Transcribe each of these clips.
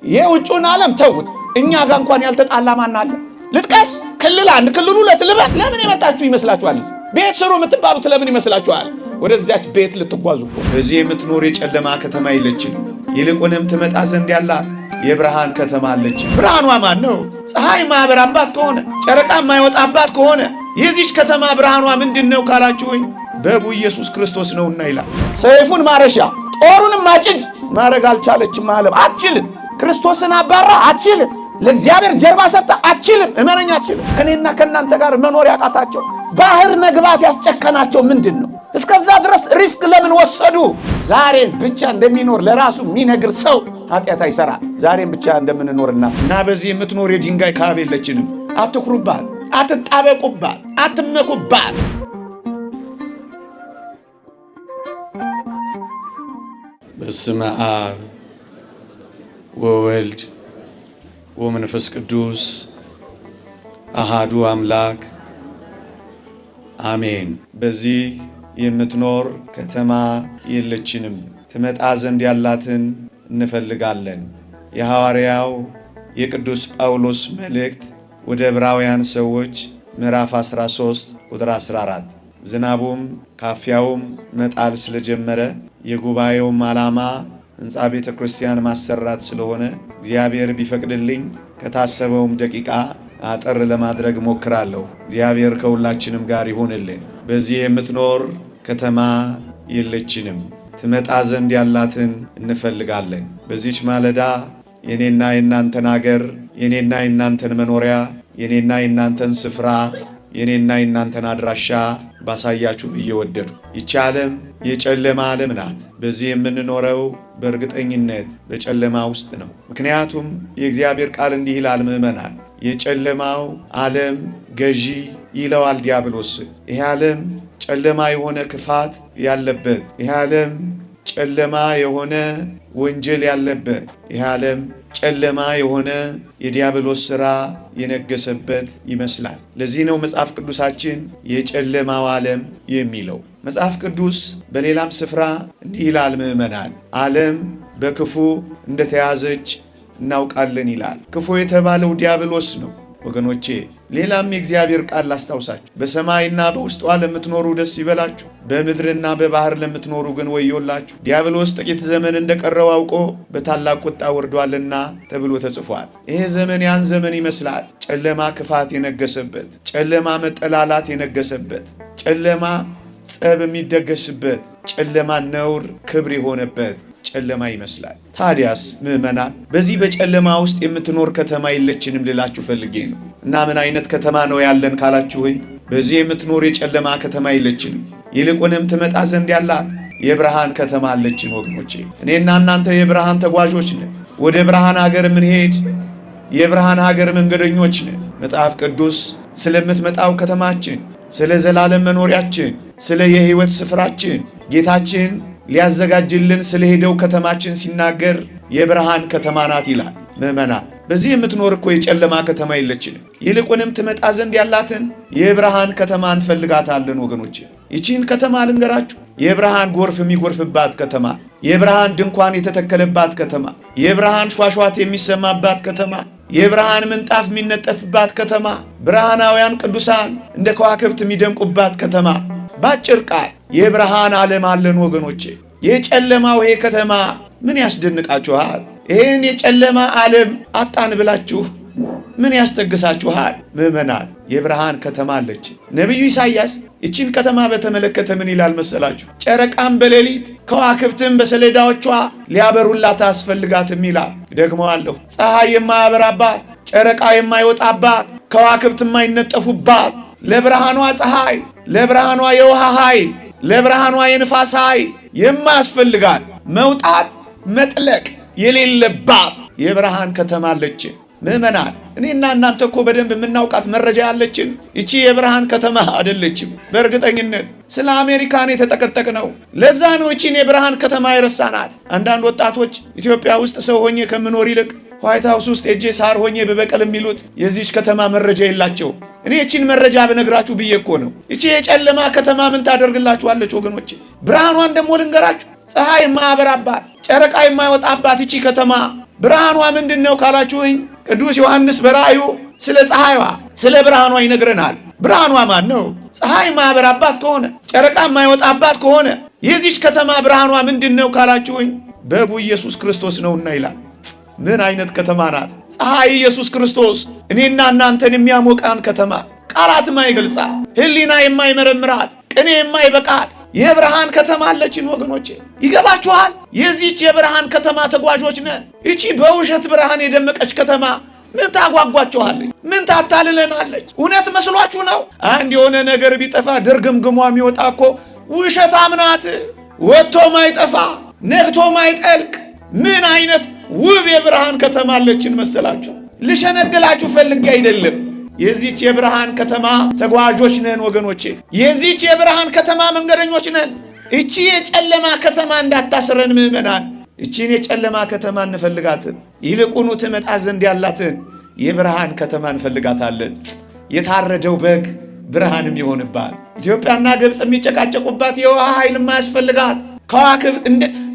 የውጩን ዓለም ተውት። እኛ ጋር እንኳን ያልተጣላ ማን አለ? ልጥቀስ። ክልል 1 ክልል 2 ልበል። ለምን የመጣችሁ ይመስላችኋል? ቤት ስሩ የምትባሉት ለምን ይመስላችኋል? ወደዚያች ቤት ልትጓዙ። በዚህ የምትኖር የጨለማ ከተማ የለችም፣ ይልቁንም ትመጣ ዘንድ ያላት የብርሃን ከተማ አለች። ብርሃኗ ማን ነው? ፀሐይ ማያበራባት ከሆነ ጨረቃ የማይወጣባት ከሆነ የዚች ከተማ ብርሃኗ ምንድነው ካላችሁኝ፣ በጉ ኢየሱስ ክርስቶስ ነውና ይላል። ሰይፉን ማረሻ ጦሩንም ማጭድ ማድረግ አልቻለችም። ዓለም አትችልም። ክርስቶስን አባራ አትችልም። ለእግዚአብሔር ጀርባ ሰጣ አትችልም። እመነኛ አትችልም። ከኔና ከናንተ ጋር መኖር ያቃታቸው ባህር መግባት ያስጨከናቸው ምንድነው? እስከዛ ድረስ ሪስክ ለምን ወሰዱ? ዛሬን ብቻ እንደሚኖር ለራሱ የሚነግር ሰው ኃጢአት አይሰራ። ዛሬን ብቻ እንደምንኖር እና በዚህ የምትኖር የድንጋይ ካብ የለችንም። አትኩሩባት፣ አትጣበቁባት፣ አትመኩባት። በስመ አብ ወወልድ ወመንፈስ ቅዱስ አሃዱ አምላክ አሜን። በዚህ የምትኖር ከተማ የለችንም፣ ትመጣ ዘንድ ያላትን እንፈልጋለን። የሐዋርያው የቅዱስ ጳውሎስ መልእክት ወደ ዕብራውያን ሰዎች ምዕራፍ 13 ቁጥር 14። ዝናቡም ካፊያውም መጣል ስለጀመረ የጉባኤውም ዓላማ ሕንፃ ቤተ ክርስቲያን ማሰራት ስለሆነ እግዚአብሔር ቢፈቅድልኝ ከታሰበውም ደቂቃ አጠር ለማድረግ ሞክራለሁ። እግዚአብሔር ከሁላችንም ጋር ይሁንልን። በዚህ የምትኖር ከተማ የለችንም፣ ትመጣ ዘንድ ያላትን እንፈልጋለን። በዚች ማለዳ የኔና የናንተን አገር፣ የኔና የናንተን መኖሪያ፣ የኔና የናንተን ስፍራ፣ የኔና የናንተን አድራሻ ባሳያችሁ ብዬ ወደድኩ። ይቺ ዓለም የጨለማ ዓለም ናት። በዚህ የምንኖረው በእርግጠኝነት በጨለማ ውስጥ ነው። ምክንያቱም የእግዚአብሔር ቃል እንዲህ ይላል፣ ምዕመናን፣ የጨለማው ዓለም ገዢ ይለዋል ዲያብሎስ። ይህ ዓለም ጨለማ የሆነ ክፋት ያለበት፣ ይህ ዓለም ጨለማ የሆነ ወንጀል ያለበት፣ ይህ ዓለም ጨለማ የሆነ የዲያብሎስ ሥራ የነገሰበት ይመስላል። ለዚህ ነው መጽሐፍ ቅዱሳችን የጨለማው ዓለም የሚለው። መጽሐፍ ቅዱስ በሌላም ስፍራ እንዲህ ይላል፣ ምዕመናን፣ ዓለም በክፉ እንደተያዘች እናውቃለን ይላል። ክፉ የተባለው ዲያብሎስ ነው ወገኖቼ። ሌላም የእግዚአብሔር ቃል ላስታውሳችሁ፣ በሰማይና በውስጧ ለምትኖሩ ደስ ይበላችሁ፣ በምድርና በባህር ለምትኖሩ ግን ወዮላችሁ፣ ዲያብሎስ ጥቂት ዘመን እንደቀረው አውቆ በታላቅ ቁጣ ወርዷልና ተብሎ ተጽፏል። ይሄ ዘመን ያን ዘመን ይመስላል። ጨለማ ክፋት የነገሰበት፣ ጨለማ መጠላላት የነገሰበት፣ ጨለማ ጸብ የሚደገስበት፣ ጨለማ ነውር ክብር የሆነበት ጨለማ ይመስላል። ታዲያስ ምዕመናን፣ በዚህ በጨለማ ውስጥ የምትኖር ከተማ የለችንም ልላችሁ ፈልጌ ነው። እና ምን አይነት ከተማ ነው ያለን ካላችሁኝ፣ በዚህ የምትኖር የጨለማ ከተማ የለችንም፣ ይልቁንም ትመጣ ዘንድ ያላት የብርሃን ከተማ አለችን። ወገኖቼ፣ እኔና እናንተ የብርሃን ተጓዦች ነን። ወደ ብርሃን ሀገር የምንሄድ የብርሃን ሀገር መንገደኞች ነን። መጽሐፍ ቅዱስ ስለምትመጣው ከተማችን፣ ስለ ዘላለም መኖሪያችን፣ ስለ የሕይወት ስፍራችን ጌታችን ሊያዘጋጅልን ስለሄደው ከተማችን ሲናገር የብርሃን ከተማ ናት ይላል። ምዕመናን፣ በዚህ የምትኖር እኮ የጨለማ ከተማ የለችንም፣ ይልቁንም ትመጣ ዘንድ ያላትን የብርሃን ከተማ እንፈልጋታለን። ወገኖች፣ ይቺን ከተማ ልንገራችሁ፣ የብርሃን ጎርፍ የሚጎርፍባት ከተማ፣ የብርሃን ድንኳን የተተከለባት ከተማ፣ የብርሃን ሿሿት የሚሰማባት ከተማ፣ የብርሃን ምንጣፍ የሚነጠፍባት ከተማ፣ ብርሃናውያን ቅዱሳን እንደ ከዋክብት የሚደምቁባት ከተማ፣ ባጭር ቃል የብርሃን ዓለም አለን ወገኖቼ። የጨለማው ይሄ ከተማ ምን ያስደንቃችኋል? ይሄን የጨለማ ዓለም አጣን ብላችሁ ምን ያስተግሳችኋል? ምዕመናን፣ የብርሃን ከተማ አለች። ነቢዩ ኢሳይያስ ይቺን ከተማ በተመለከተ ምን ይላል መሰላችሁ? ጨረቃም በሌሊት ከዋክብትም በሰሌዳዎቿ ሊያበሩላት አያስፈልጋትም ይላል። ደግመዋለሁ፣ ፀሐይ የማያበራባት፣ ጨረቃ የማይወጣባት፣ ከዋክብት የማይነጠፉባት፣ ለብርሃኗ ፀሐይ፣ ለብርሃኗ የውሃ ኃይል፣ ለብርሃኗ የንፋስ ኃይል የማያስፈልጋት፣ መውጣት መጥለቅ የሌለባት የብርሃን ከተማ አለችን። ምዕመናን፣ እኔና እናንተ እኮ በደንብ የምናውቃት መረጃ ያለችን ይቺ የብርሃን ከተማ አይደለችም። በእርግጠኝነት ስለ አሜሪካን የተጠቀጠቅ ነው። ለዛ ነው ይቺን የብርሃን ከተማ የረሳናት። አንዳንድ ወጣቶች ኢትዮጵያ ውስጥ ሰው ሆኜ ከምኖር ይልቅ ዋይት ሃውስ ውስጥ እጄ ሳር ሆኜ በበቀል የሚሉት የዚች ከተማ መረጃ የላቸው። እኔ ይቺን መረጃ በነግራችሁ ብዬ እኮ ነው። ይቺ የጨለማ ከተማ ምን ታደርግላችኋለች ወገኖቼ? ብርሃኗን ደግሞ ልንገራችሁ፣ ፀሐይ የማያበራባት፣ ጨረቃ የማይወጣባት እቺ ከተማ ብርሃኗ ምንድነው ካላችሁኝ፣ ቅዱስ ዮሐንስ በራእዩ ስለ ፀሐይዋ ስለ ብርሃኗ ይነግረናል። ብርሃኗ ማን ነው? ፀሐይ ማበራባት ከሆነ ጨረቃ የማይወጣባት ከሆነ የዚች ከተማ ብርሃኗ ምንድነው ካላችሁኝ፣ በጉ ኢየሱስ ክርስቶስ ነውና ይላል። ምን አይነት ከተማ ናት? ፀሐይ ኢየሱስ ክርስቶስ እኔና እናንተን የሚያሞቃን ከተማ፣ ቃላት የማይገልጻት ሕሊና የማይመረምራት ቅኔ የማይበቃት የብርሃን ከተማ አለችን ወገኖቼ። ይገባችኋል? የዚች የብርሃን ከተማ ተጓዦች ነን። እቺ በውሸት ብርሃን የደመቀች ከተማ ምን ታጓጓችኋለች? ምን ታታልለናለች? እውነት መስሏችሁ ነው? አንድ የሆነ ነገር ቢጠፋ ድርግምግሟ የሚወጣ እኮ ውሸታም ናት። ወጥቶ ማይጠፋ ነግቶ ማይጠልቅ ምን አይነት ውብ የብርሃን ከተማ አለችን መሰላችሁ? ልሸነግላችሁ ፈልጌ አይደለም። የዚች የብርሃን ከተማ ተጓዦች ነን ወገኖቼ። የዚች የብርሃን ከተማ መንገደኞች ነን። እቺ የጨለማ ከተማ እንዳታስረን ምዕመናን። እቺን የጨለማ ከተማ እንፈልጋትን፣ ይልቁኑ ትመጣ ዘንድ ያላትን የብርሃን ከተማ እንፈልጋታለን። የታረደው በግ ብርሃንም የሆንባት፣ ኢትዮጵያና ግብፅ የሚጨቃጨቁባት የውሃ ኃይል የማያስፈልጋት፣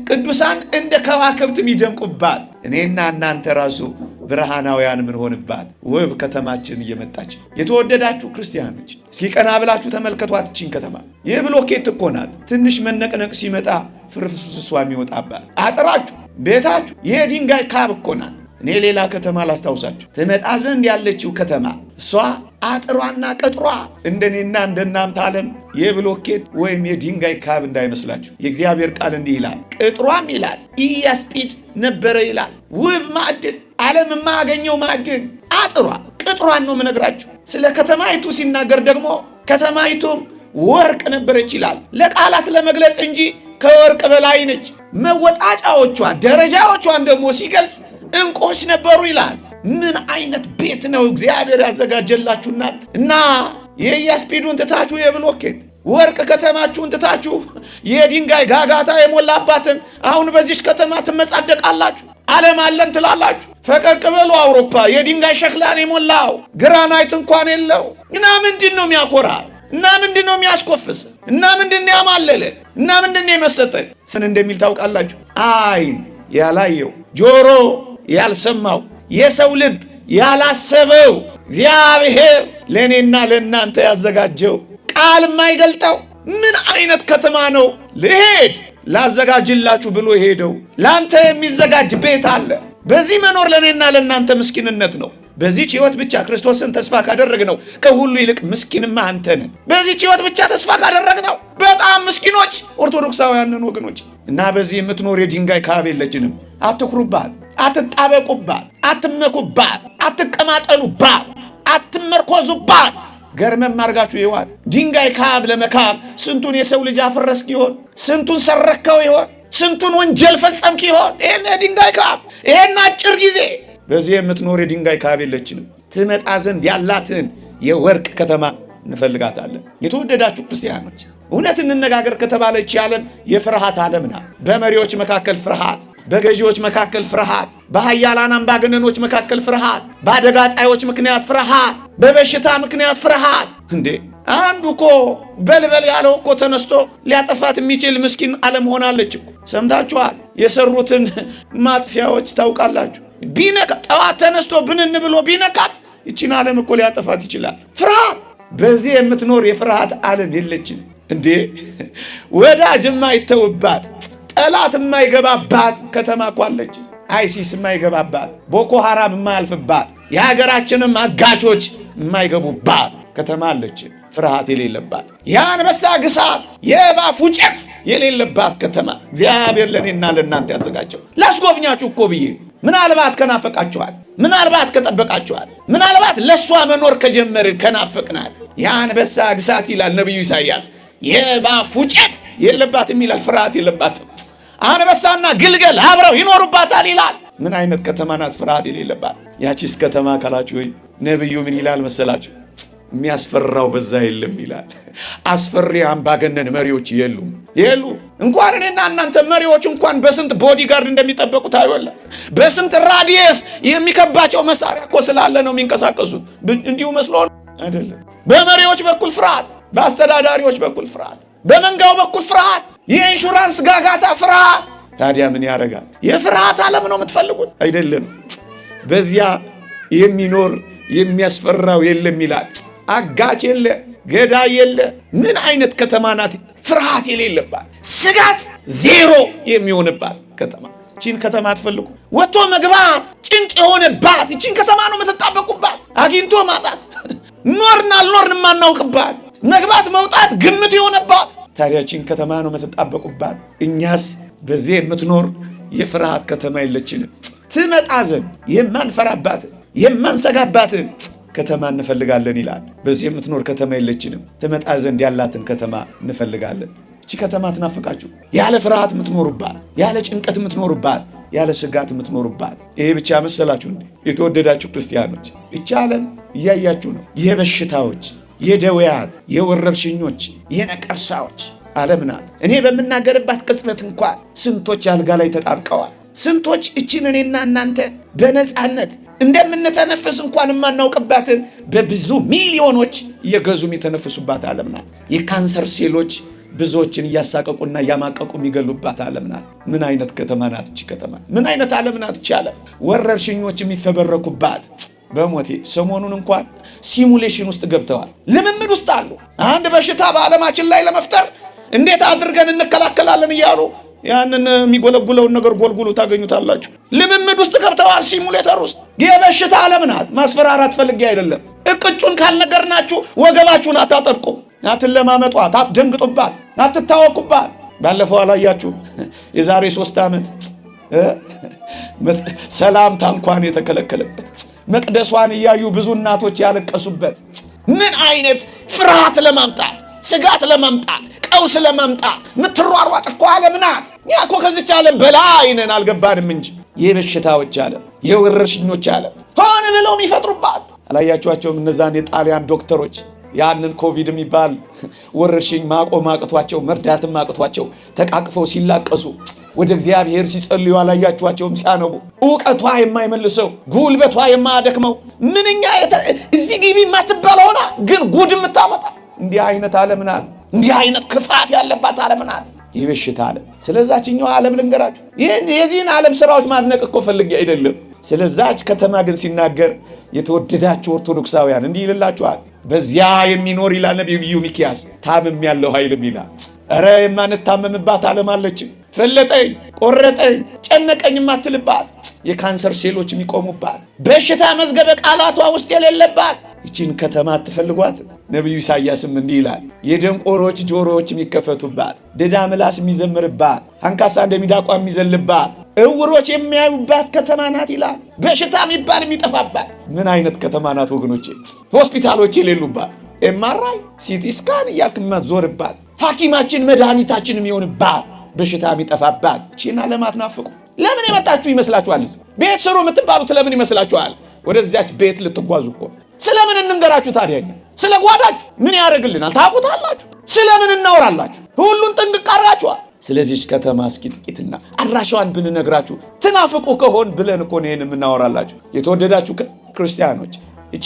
ቅዱሳን እንደ ከዋክብት የሚደምቁባት፣ እኔና እናንተ ራሱ ብርሃናውያን ምን ሆንባት ውብ ከተማችን እየመጣች። የተወደዳችሁ ክርስቲያኖች እስኪ ቀና ብላችሁ ተመልከቷት። እቺን ከተማ የብሎኬት እኮ ናት። ትንሽ መነቅነቅ ሲመጣ ፍርፍርሷ የሚወጣባት፣ አጥራችሁ ቤታችሁ የድንጋይ ካብ እኮ ናት። እኔ ሌላ ከተማ ላስታውሳችሁ። ትመጣ ዘንድ ያለችው ከተማ እሷ አጥሯና ቅጥሯ እንደኔና እንደናንተ ዓለም የብሎኬት ወይም የድንጋይ ካብ እንዳይመስላችሁ። የእግዚአብሔር ቃል እንዲህ ይላል፣ ቅጥሯም ይላል ኢያስጲድ ነበረ ይላል። ውብ ማዕድን፣ ዓለም የማያገኘው ማዕድን አጥሯ ቅጥሯን ነው የምነግራችሁ። ስለ ከተማይቱ ሲናገር ደግሞ ከተማይቱም ወርቅ ነበረች ይላል። ለቃላት ለመግለጽ እንጂ ከወርቅ በላይ ነች። መወጣጫዎቿ ደረጃዎቿን ደግሞ ሲገልጽ ዕንቆች ነበሩ ይላል። ምን አይነት ቤት ነው እግዚአብሔር ያዘጋጀላችሁ እናንተ! እና የኢያስጲዱን ትታችሁ የብሎኬት ወርቅ ከተማችሁን ትታችሁ የድንጋይ ጋጋታ የሞላባትን አሁን በዚች ከተማ ትመጻደቃላችሁ። ዓለም አለን ትላላችሁ። ፈቀቅ በሉ። አውሮፓ የድንጋይ ሸክላን የሞላው ግራናይት እንኳን የለው። እና ምንድን ነው የሚያኮራ? እና ምንድን ነው የሚያስኮፍስ? እና ምንድን ነው ያማለለ? እና ምንድን ነው የመሰጠ? ስን እንደሚል ታውቃላችሁ። አይን ያላየው ጆሮ ያልሰማው የሰው ልብ ያላሰበው እግዚአብሔር ለእኔና ለእናንተ ያዘጋጀው ቃል የማይገልጠው ምን አይነት ከተማ ነው? ልሄድ ላዘጋጅላችሁ ብሎ ሄደው ለአንተ የሚዘጋጅ ቤት አለ። በዚህ መኖር ለእኔና ለእናንተ ምስኪንነት ነው። በዚህች ሕይወት ብቻ ክርስቶስን ተስፋ ካደረግነው ከሁሉ ይልቅ ምስኪንማ አንተ ነን። በዚህች ሕይወት ብቻ ተስፋ ካደረግነው በጣም ምስኪኖች ኦርቶዶክሳውያንን ወገኖች። እና በዚህ የምትኖር የድንጋይ ካብ የለችንም። አትኩሩባት፣ አትጣበቁባት፣ አትመኩባት፣ አትቀማጠሉባት፣ አትመርኮዙባት። ገርመም አድርጋችሁ ይዋት። ድንጋይ ካብ ለመካብ ስንቱን የሰው ልጅ አፈረስክ ይሆን? ስንቱን ሰረከው ይሆን? ስንቱን ወንጀል ፈጸምክ ይሆን? ይሄን የድንጋይ ካብ፣ ይሄን አጭር ጊዜ በዚህ የምትኖር የድንጋይ ካብ የለችንም። ትመጣ ዘንድ ያላትን የወርቅ ከተማ እንፈልጋታለን። የተወደዳችሁ ክርስቲያኖች እውነት እንነጋገር ከተባለች ዓለም የፍርሃት ዓለም ናት። በመሪዎች መካከል ፍርሃት፣ በገዢዎች መካከል ፍርሃት፣ በኃያላን አምባገነኖች መካከል ፍርሃት፣ በአደጋ ጣዮች ምክንያት ፍርሃት፣ በበሽታ ምክንያት ፍርሃት። እንዴ አንዱ እኮ በልበል ያለው እኮ ተነስቶ ሊያጠፋት የሚችል ምስኪን ዓለም ሆናለች እኮ። ሰምታችኋል? የሰሩትን ማጥፊያዎች ታውቃላችሁ። ቢነካ ጠዋት ተነስቶ ብንን ብሎ ቢነካት ይችን ዓለም እኮ ሊያጠፋት ይችላል። ፍርሃት። በዚህ የምትኖር የፍርሃት ዓለም የለችን እንዴ! ወዳጅ የማይተውባት ጠላት የማይገባባት ከተማ እኮ አለች። አይሲስ የማይገባባት፣ ቦኮ ሐራም የማያልፍባት፣ የሀገራችንም አጋቾች የማይገቡባት ከተማ አለች። ፍርሃት የሌለባት፣ የአንበሳ ግሳት የእባብ ፉጨት የሌለባት ከተማ እግዚአብሔር ለእኔና ለእናንተ ያዘጋጀው። ላስጎብኛችሁ እኮ ብዬ ምናልባት ከናፈቃችኋት፣ ምናልባት ከጠበቃችኋት፣ ምናልባት ለእሷ መኖር ከጀመርን ከናፈቅናት። የአንበሳ ግሳት ይላል ነቢዩ ኢሳይያስ፣ የእባብ ፉጨት የለባትም ይላል። ፍርሃት የለባትም። አንበሳና ግልገል አብረው ይኖሩባታል ይላል። ምን አይነት ከተማ ናት ፍርሃት የሌለባት? ያቺስ ከተማ ካላችሁ ወይ ነቢዩ ምን ይላል መሰላችሁ? የሚያስፈራው በዛ የለም ይላል። አስፈሪ አምባገነን መሪዎች የሉም። እንኳን እኔና እናንተ መሪዎች እንኳን በስንት ቦዲጋርድ እንደሚጠበቁት አይወላ፣ በስንት ራዲየስ የሚከባቸው መሳሪያ እኮ ስላለ ነው የሚንቀሳቀሱት። እንዲሁ መስሎ አይደለም። በመሪዎች በኩል ፍርሃት፣ በአስተዳዳሪዎች በኩል ፍርሃት፣ በመንጋው በኩል ፍርሃት፣ የኢንሹራንስ ጋጋታ ፍርሃት፣ ታዲያ ምን ያደርጋል? የፍርሃት ዓለም ነው የምትፈልጉት? አይደለም። በዚያ የሚኖር የሚያስፈራው የለም ይላል። አጋች የለ፣ ገዳይ የለ። ምን አይነት ከተማ ናት? ፍርሃት የሌለባት፣ ስጋት ዜሮ የሚሆንባት ከተማ። እቺን ከተማ አትፈልጉ? ወጥቶ መግባት ጭንቅ የሆነባት እቺን ከተማ ነው የምትጣበቁባት። አግኝቶ ማጣት፣ ኖርና አልኖርን የማናውቅባት፣ መግባት መውጣት ግምት የሆነባት። ታዲያ እቺን ከተማ ነው የምትጣበቁባት። እኛስ በዚህ የምትኖር የፍርሃት ከተማ የለችንም። ትመጣ ዘንድ የማንፈራባትን የማንሰጋባትን ከተማ እንፈልጋለን ይላል። በዚህ የምትኖር ከተማ የለችንም። ትመጣ ዘንድ ያላትን ከተማ እንፈልጋለን። እቺ ከተማ ትናፍቃችሁ፣ ያለ ፍርሃት የምትኖሩባት፣ ያለ ጭንቀት የምትኖሩባት፣ ያለ ስጋት የምትኖሩባት። ይሄ ብቻ መሰላችሁ እንዴ? የተወደዳችሁ ክርስቲያኖች፣ እቺ ዓለም እያያችሁ ነው። የበሽታዎች፣ የደዌያት፣ የወረርሽኞች፣ የነቀርሳዎች ዓለም ናት። እኔ በምናገርባት ቅጽበት እንኳን ስንቶች አልጋ ላይ ተጣብቀዋል። ስንቶች እቺን እኔና እናንተ በነፃነት እንደምንተነፍስ እንኳን የማናውቅባትን በብዙ ሚሊዮኖች እየገዙ የሚተነፍሱባት ዓለም ናት። የካንሰር ሴሎች ብዙዎችን እያሳቀቁና እያማቀቁ የሚገሉባት ዓለም ናት። ምን አይነት ከተማ ናት እቺ ከተማ? ምን አይነት ዓለም ናት እቺ ዓለም? ወረርሽኞች የሚፈበረኩባት። በሞቴ ሰሞኑን እንኳን ሲሙሌሽን ውስጥ ገብተዋል። ልምምድ ውስጥ አሉ። አንድ በሽታ በዓለማችን ላይ ለመፍጠር እንዴት አድርገን እንከላከላለን እያሉ ያንን የሚጎለጉለውን ነገር ጎልጉሉ ታገኙታላችሁ። ልምምድ ውስጥ ገብተዋል። ሲሙሌተር ውስጥ የበሽታ ዓለም ናት። ማስፈራራት ፈልጌ አይደለም። እቅጩን ካልነገርናችሁ ወገባችሁን አታጠብቁም፣ አትለማመጧት፣ አትደንግጡባት፣ አትታወቁባት። ባለፈው አላያችሁ? የዛሬ 3 ዓመት ሰላምታ እንኳን የተከለከለበት መቅደሷን እያዩ ብዙ እናቶች ያለቀሱበት። ምን አይነት ፍርሃት ለማምጣት ስጋት ለማምጣት ቀውስ ለማምጣት ምትሯሯጥ እኮ ዓለም ናት። እኛ እኮ ከዚች ዓለም በላይ ነን፣ አልገባንም እንጂ። የበሽታዎች ዓለም፣ የወረርሽኞች ዓለም ሆነ ብለው የሚፈጥሩባት አላያችኋቸውም? እነዛን የጣሊያን ዶክተሮች ያንን ኮቪድ የሚባል ወረርሽኝ ማቆም አቅቷቸው መርዳትም አቅቷቸው ተቃቅፈው ሲላቀሱ ወደ እግዚአብሔር ሲጸልዩ አላያችኋቸውም? ሲያነቡ ዕውቀቷ የማይመልሰው ጉልበቷ የማያደክመው ምንኛ እዚህ ግቢ የማትባል ሆና ግን ጉድ የምታመጣ እንዲህ አይነት ዓለም ናት። እንዲህ አይነት ክፋት ያለባት ዓለም ናት የበሽታ ዓለም። ስለዛችኛው ዓለም ልንገራችሁ። የዚህን ዓለም ስራዎች ማድነቅ እኮ ፈልጌ አይደለም። ስለዛች ከተማ ግን ሲናገር የተወደዳችሁ ኦርቶዶክሳውያን እንዲህ ይልላችኋል። በዚያ የሚኖር ይላል ነቢዩ ሚክያስ ታምም ያለው ኃይልም ይላል። እረ የማንታመምባት ዓለም አለችን። ፈለጠኝ፣ ቆረጠኝ፣ ጨነቀኝ የማትልባት የካንሰር ሴሎች የሚቆሙባት በሽታ መዝገበ ቃላቷ ውስጥ የሌለባት ይቺን ከተማ አትፈልጓት? ነቢዩ ኢሳያስም እንዲህ ይላል፣ የደንቆሮች ጆሮዎች የሚከፈቱባት፣ ድዳ ምላስ የሚዘምርባት፣ አንካሳ እንደሚዳቋ የሚዘልባት፣ እውሮች የሚያዩባት ከተማ ናት ይላል። በሽታ የሚባል የሚጠፋባት ምን አይነት ከተማ ናት ወገኖቼ? ሆስፒታሎች የሌሉባት፣ ኤምአርአይ ሲቲ ስካን እያልክ የማትዞርባት፣ ሐኪማችን መድኃኒታችን የሚሆንባት፣ በሽታ የሚጠፋባት ይቺን ዓለም አትናፍቁ። ለምን የመጣችሁ ይመስላችኋል? ቤት ስሩ የምትባሉት ለምን ይመስላችኋል? ወደዚያች ቤት ልትጓዙ እኮ። ስለምን እንንገራችሁ ታዲያ? ስለ ጓዳችሁ ምን ያደርግልናል ታውቁታላችሁ። ስለምን እናወራላችሁ? ሁሉን ጥንቅቅ አድርጋችኋል። ስለዚህች ከተማ እስኪ ጥቂትና አድራሻዋን ብንነግራችሁ ትናፍቁ ከሆን ብለን እኮ ነው ይሄን የምናወራላችሁ። የተወደዳችሁ ክርስቲያኖች፣ እቺ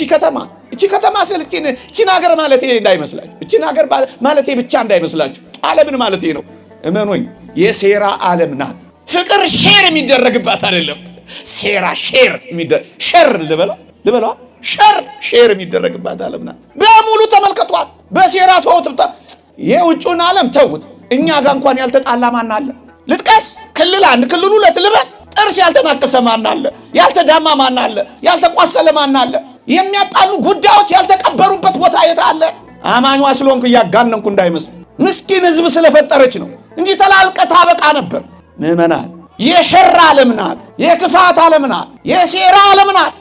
ከተማ ስል እቺን ሀገር ማለቴ እንዳይመስላችሁ፣ እቺን ሀገር ማለቴ ብቻ እንዳይመስላችሁ። ዓለምን ማለቴ ነው። እመኑኝ፣ የሴራ ዓለም ናት። ፍቅር ሼር የሚደረግባት አይደለም። ሴራ ሼር ልበለው ሼር የሚደረግባት ዓለም ናት። በሙሉ ተመልከቷት። በሴራ ተውት። የውጭውን ዓለም ተውት። እኛ ጋር እንኳን ያልተጣላ ማን አለ? ልጥቀስ። ክልል 1 ክልል 2 ልበል። ጥርስ ያልተናከሰ ማን አለ? ያልተዳማ ማን አለ? ያልተቋሰለ ማን አለ? የሚያጣሉ ጉዳዮች ያልተቀበሩበት ቦታ የት አለ? አማኟ ስለሆንኩ እያጋነንኩ እንዳይመስል፣ ምስኪን ሕዝብ ስለፈጠረች ነው እንጂ ተላልቀ ታበቃ ነበር። ምዕመናን፣ የሸራ ዓለም ናት። የክፋት ዓለም ናት። የሴራ ዓለም ናት።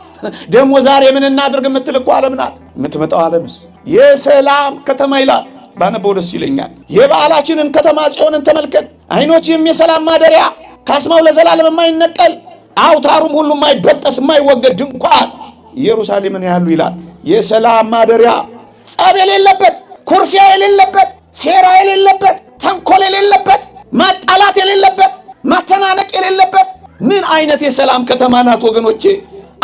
ደግሞ ዛሬ ምን እናድርግ የምትል እኮ ዓለም ናት። የምትመጣው ዓለምስ የሰላም ከተማ ይላል። ባነበው ደስ ይለኛል። የበዓላችንን ከተማ ጽዮንን ተመልከት። ዓይኖችም የሰላም ማደሪያ፣ ካስማው ለዘላለም የማይነቀል አውታሩም ሁሉ የማይበጠስ የማይወገድ ድንኳን ኢየሩሳሌምን ያሉ ይላል። የሰላም ማደሪያ፣ ጸብ የሌለበት፣ ኩርፊያ የሌለበት፣ ሴራ የሌለበት፣ ተንኮል የሌለበት፣ ማጣላት የሌለበት፣ ማተናነቅ የሌለበት ምን አይነት የሰላም ከተማ ናት ወገኖቼ?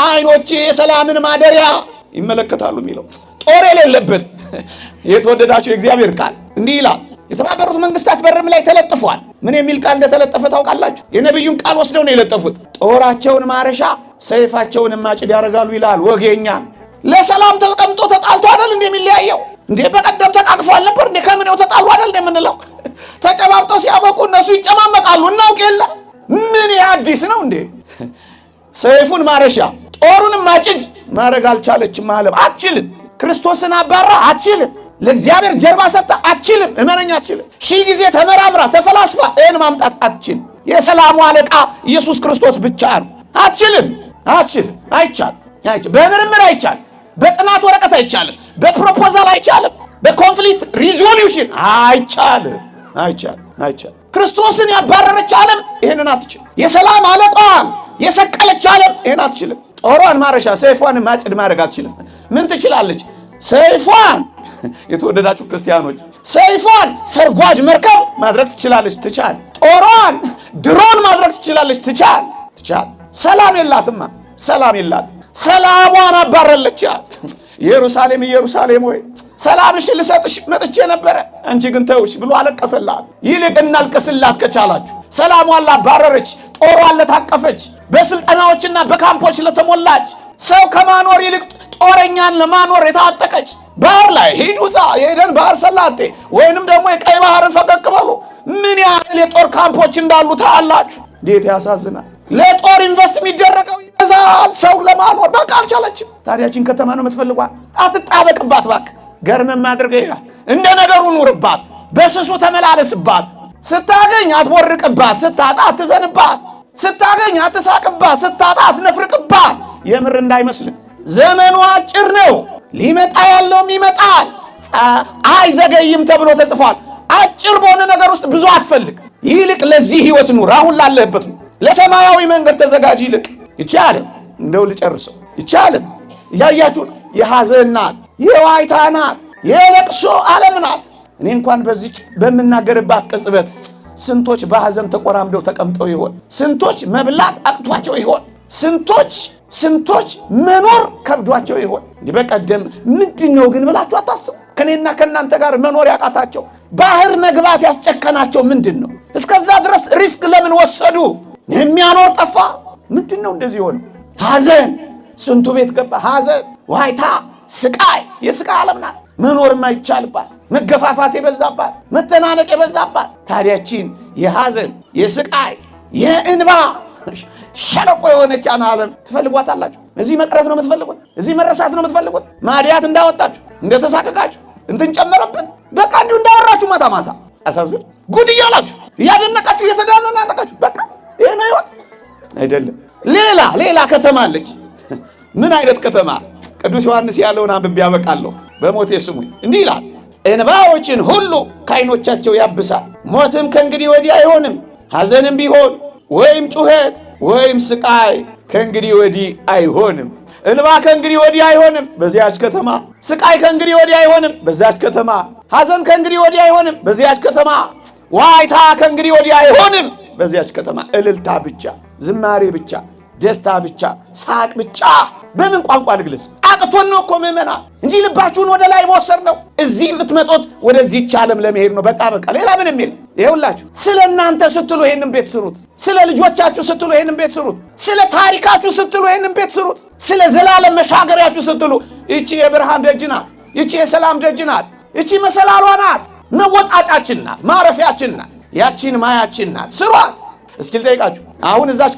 ዓይኖቼ የሰላምን ማደሪያ ይመለከታሉ የሚለው ጦር የሌለበት። የተወደዳችሁ የእግዚአብሔር ቃል እንዲህ ይላል፣ የተባበሩት መንግስታት በርም ላይ ተለጥፏል። ምን የሚል ቃል እንደተለጠፈ ታውቃላችሁ? የነቢዩን ቃል ወስደው ነው የለጠፉት። ጦራቸውን ማረሻ ሰይፋቸውን ማጭድ ያደርጋሉ ይላል። ወጌኛ ለሰላም ተቀምጦ ተጣልቶ አይደል እንደሚለያየው እንዴ? በቀደም ተቃቅፎ አልነበር እንዴ? ከምኔው ተጣሉ አይደል እንደምንለው? ተጨባብጠው ሲያበቁ እነሱ ይጨማመቃሉ። እናውቅ የለ ምን አዲስ ነው እንዴ? ሰይፉን ማረሻ ጦሩንም ማጭድ ማድረግ አልቻለችም። ዓለም አትችልም። ክርስቶስን አባራ አትችልም። ለእግዚአብሔር ጀርባ ሰጣ አትችልም። እመነኛ አትችልም። ሺህ ጊዜ ተመራምራ ተፈላስፋ ይህን ማምጣት አትችልም። የሰላሙ አለቃ ኢየሱስ ክርስቶስ ብቻ ነው። አትችልም። አይቻልም። በምርምር አይቻልም። በጥናት ወረቀት አይቻልም። በፕሮፖዛል አይቻልም። በኮንፍሊክት ሪዞሉሽን አይቻልም። ክርስቶስን ያባረረች ዓለም ይህንን አትችልም። የሰላም አለቃዋን የሰቀለች ዓለም ይህን አትችልም። ጦሯን ማረሻ ሰይፏን ማጭድ ማድረግ አትችልም። ምን ትችላለች? ሰይፏን የተወደዳችሁ ክርስቲያኖች ሰይፏን ሰርጓጅ መርከብ ማድረግ ትችላለች። ትቻል። ጦሯን ድሮን ማድረግ ትችላለች። ትቻል። ሰላም የላትማ። ሰላሟን አባረለች። ኢየሩሳሌም ኢየሩሳሌም ሆይ ሰላምሽን ልሰጥሽ መጥቼ ነበረ፣ አንቺ ግን ተውሽ ብሎ አለቀሰላት። ይልቅ እናልቀስላት ከቻላችሁ። ሰላሟን ላባረረች፣ ጦሯን ለታቀፈች፣ በስልጠናዎችና በካምፖች ለተሞላች፣ ሰው ከማኖር ይልቅ ጦረኛን ለማኖር የታጠቀች፣ ባህር ላይ ሂዱ ዛ የሄደን ባህር ሰላጤ ወይንም ደግሞ የቀይ ባህርን ፈቀቅ በሉ። ምን ያህል የጦር ካምፖች እንዳሉ ታያላችሁ። እንዴት ያሳዝናል። ለጦር ኢንቨስት የሚደረገው ይበዛል። ሰው ለማኖር በቃ አልቻለችም። ታዲያችን ከተማ ነው የምትፈልጓት? አትጣበቅባት እባክህ። ገርመም አድርገህ ይላል። እንደ ነገሩ ኑርባት፣ በስሱ ተመላለስባት። ስታገኝ አትቦርቅባት፣ ስታጣ አትዘንባት። ስታገኝ አትሳቅባት፣ ስታጣ አትነፍርቅባት። የምር እንዳይመስልም ዘመኑ አጭር ነው። ሊመጣ ያለውም ይመጣል፣ አይዘገይም ተብሎ ተጽፏል። አጭር በሆነ ነገር ውስጥ ብዙ አትፈልግ። ይልቅ ለዚህ ህይወት ኑር። አሁን ላለህበት ነው። ለሰማያዊ መንገድ ተዘጋጅ። ይልቅ ይቻለም እንደው ልጨርሰው። ይቻለም እያያችሁ ነው። የሐዘን ናት፣ የዋይታ ናት፣ የለቅሶ ዓለም ናት። እኔ እንኳን በዚህ በምናገርባት ቅጽበት ስንቶች በሐዘን ተቆራምደው ተቀምጠው ይሆን? ስንቶች መብላት አቅቷቸው ይሆን? ስንቶች መኖር ከብዷቸው ይሆን? እንዲህ በቀደም ምንድነው ግን ብላችሁ አታስቡ። ከኔና ከናንተ ጋር መኖር ያቃታቸው ባህር መግባት ያስጨከናቸው ምንድነው? እስከዛ ድረስ ሪስክ ለምን ወሰዱ? የሚያኖር ጠፋ። ምንድነው እንደዚህ ሆነ? ሐዘን ስንቱ ቤት ገባ። ሐዘን፣ ዋይታ፣ ስቃይ፣ የስቃይ ዓለም ናት። መኖር የማይቻልባት፣ መገፋፋት የበዛባት፣ መተናነቅ የበዛባት። ታዲያችን የሐዘን የስቃይ የእንባ ሸለቆ የሆነች ዓለም ትፈልጓታላችሁ? እዚህ መቅረት ነው የምትፈልጉት? እዚህ መረሳት ነው የምትፈልጉት? ማዲያት እንዳወጣችሁ እንደተሳቀቃችሁ እንትን ጨመረብን በቃ እንዲሁ እንዳወራችሁ ማታ ማታ አሳዝን ጉድ እያላችሁ እያደነቃችሁ እየተዳነናነቃችሁ በቃ ይሄ ነው ህይወት አይደለም። ሌላ ከተማ አለች። ምን አይነት ከተማ? ቅዱስ ዮሐንስ ያለውን አንብቤ ያበቃለሁ። በሞቴ ስሙኝ። እንዲህ ይላል፣ እንባዎችን ሁሉ ከዓይኖቻቸው ያብሳል። ሞትም ከእንግዲህ ወዲህ አይሆንም። ሐዘንም ቢሆን ወይም ጩኸት ወይም ስቃይ ከእንግዲህ ወዲህ አይሆንም። እንባ ከእንግዲህ ወዲህ አይሆንም በዚያች ከተማ። ስቃይ ከእንግዲህ ወዲህ አይሆንም በዚያች ከተማ። ሐዘን ከእንግዲህ ወዲህ አይሆንም በዚያች ከተማ። ዋይታ ከእንግዲህ ወዲህ አይሆንም በዚያች ከተማ። እልልታ ብቻ፣ ዝማሬ ብቻ፣ ደስታ ብቻ፣ ሳቅ ብቻ። በምን ቋንቋ ልግለጽ? አቅቶን ነው እኮ ምዕመናን እንጂ ልባችሁን ወደ ላይ መወሰድ ነው። እዚህ የምትመጡት ወደዚህች ዓለም ለመሄድ ነው። በቃ ሌላ ምንም የለም። ይኸውላችሁ ስለ እናንተ ስትሉ ይሄንን ቤት ስሩት። ስለ ልጆቻችሁ ስትሉ ይሄንን ቤት ስሩት። ስለ ታሪካችሁ ስትሉ ይሄንን ቤት ስሩት። ስለ ዘላለም መሻገሪያችሁ ስትሉ ይቺ የብርሃን ደጅ ናት። ይቺ የሰላም ደጅ ናት። ይቺ መሰላሏ ናት። መወጣጫችን ናት። ማረፊያችን ናት። ያቺን ማያችን ናት። ስሯት። እስኪ ልጠይቃችሁ፣ አሁን እዛች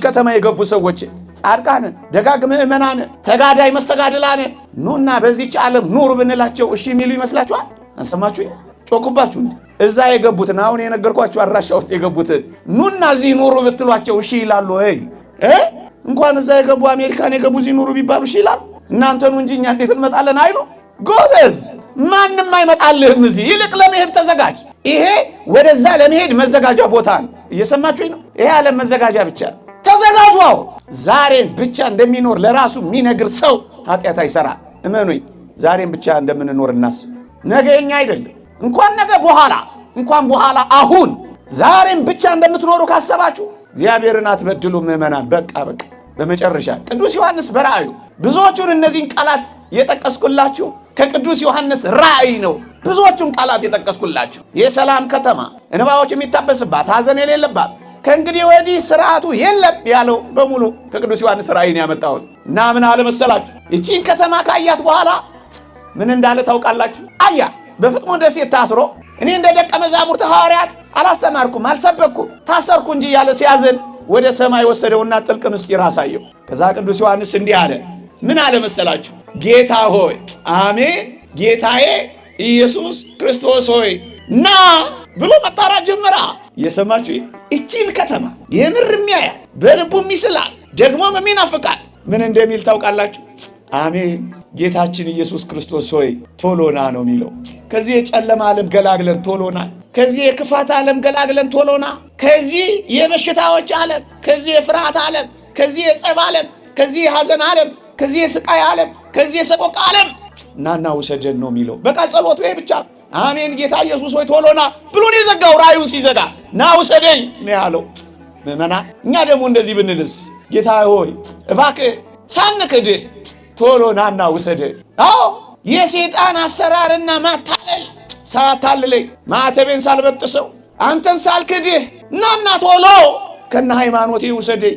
ከተማ የገቡ ሰዎች ጻድቃንን፣ ደጋግ ምዕመናን፣ ተጋዳይ መስተጋድላን ኑና በዚህች ዓለም ኑሩ ብንላቸው እሺ የሚሉ ይመስላችኋል? አልሰማችሁ? ጮኩባችሁ። እዛ የገቡትን አሁን የነገርኳችሁ አድራሻ ውስጥ የገቡትን ኑና እዚህ ኑሩ ብትሏቸው እሺ ይላሉ ወይ? እንኳን እዛ የገቡ አሜሪካን የገቡ እዚህ ኑሩ ቢባሉ እሺ ይላሉ? እናንተኑ እንጂ እኛ እንዴት እንመጣለን አይሉ? ጎበዝ፣ ማንም አይመጣልህም እዚህ። ይልቅ ለመሄድ ተዘጋጅ። ይሄ ወደዛ ለመሄድ መዘጋጃ ቦታ ነው። እየሰማችሁኝ ነው? ይሄ ዓለም መዘጋጃ ብቻ ተዘጋጁ። ዛሬን ብቻ እንደሚኖር ለራሱ የሚነግር ሰው ኃጢአት አይሰራ። እመኑኝ፣ ዛሬን ብቻ እንደምንኖር እናስብ። ነገ የኛ አይደለም። እንኳን ነገ እንኳን በኋላ አሁን ዛሬን ብቻ እንደምትኖሩ ካሰባችሁ እግዚአብሔርን አትበድሉ ምዕመናን። በቃ በመጨረሻ ቅዱስ ዮሐንስ በራእዩ ብዙዎቹን እነዚህን ቃላት የጠቀስኩላችሁ ከቅዱስ ዮሐንስ ራእይ ነው ብዙዎቹን ቃላት የጠቀስኩላችሁ። የሰላም ከተማ፣ እንባዎች የሚታበስባት፣ ሐዘን የሌለባት፣ ከእንግዲህ ወዲህ ስርዓቱ የለም ያለው በሙሉ ከቅዱስ ዮሐንስ ራእይ ነው ያመጣሁት። እና ምን አለ መሰላችሁ? እቺን ከተማ ካያት በኋላ ምን እንዳለ ታውቃላችሁ? አያ በፍጥሞ ደሴት ታስሮ እኔ እንደ ደቀ መዛሙርት ሐዋርያት አላስተማርኩም አልሰበኩም ታሰርኩ እንጂ ያለ ሲያዘን ወደ ሰማይ ወሰደውና ጥልቅ ምስጢር አሳየው። ከዛ ቅዱስ ዮሐንስ እንዲህ አለ። ምን አለ መሰላችሁ? ጌታ ሆይ፣ አሜን፣ ጌታዬ ኢየሱስ ክርስቶስ ሆይ ና ብሎ መጣራት ጀመራ። እየሰማችሁ እቺን ከተማ የምር የሚያያት በልቡ የሚስላት ደግሞም የሚናፍቃት ምን እንደሚል ታውቃላችሁ? አሜን ጌታችን ኢየሱስ ክርስቶስ ሆይ ቶሎና ነው የሚለው። ከዚህ የጨለማ ዓለም ገላግለን ቶሎና፣ ከዚህ የክፋት ዓለም ገላግለን ቶሎና፣ ከዚህ የበሽታዎች ዓለም፣ ከዚህ የፍርሃት ዓለም፣ ከዚህ የጸብ ዓለም፣ ከዚህ የሐዘን ዓለም፣ ከዚህ የስቃይ ዓለም፣ ከዚህ የሰቆቃ ዓለም ናና ውሰደን ነው የሚለው። በቃ ጸሎት ወይ ብቻ አሜን ጌታ ኢየሱስ ሆይ ቶሎና ብሎን የዘጋው ራእዩን ሲዘጋ ና ውሰደኝ ነው ያለው። ምእመናን እኛ ደግሞ እንደዚህ ብንልስ? ጌታ ሆይ እባክህ ሳንክድህ ቶሎናና ውሰደኝ። አዎ የሰይጣን አሰራርና ማታለል ሳታልለኝ ማዕተቤን ሳልበጥሰው አንተን ሳልክድህ ናና ቶሎ ከነ ሃይማኖቴ ውሰደኝ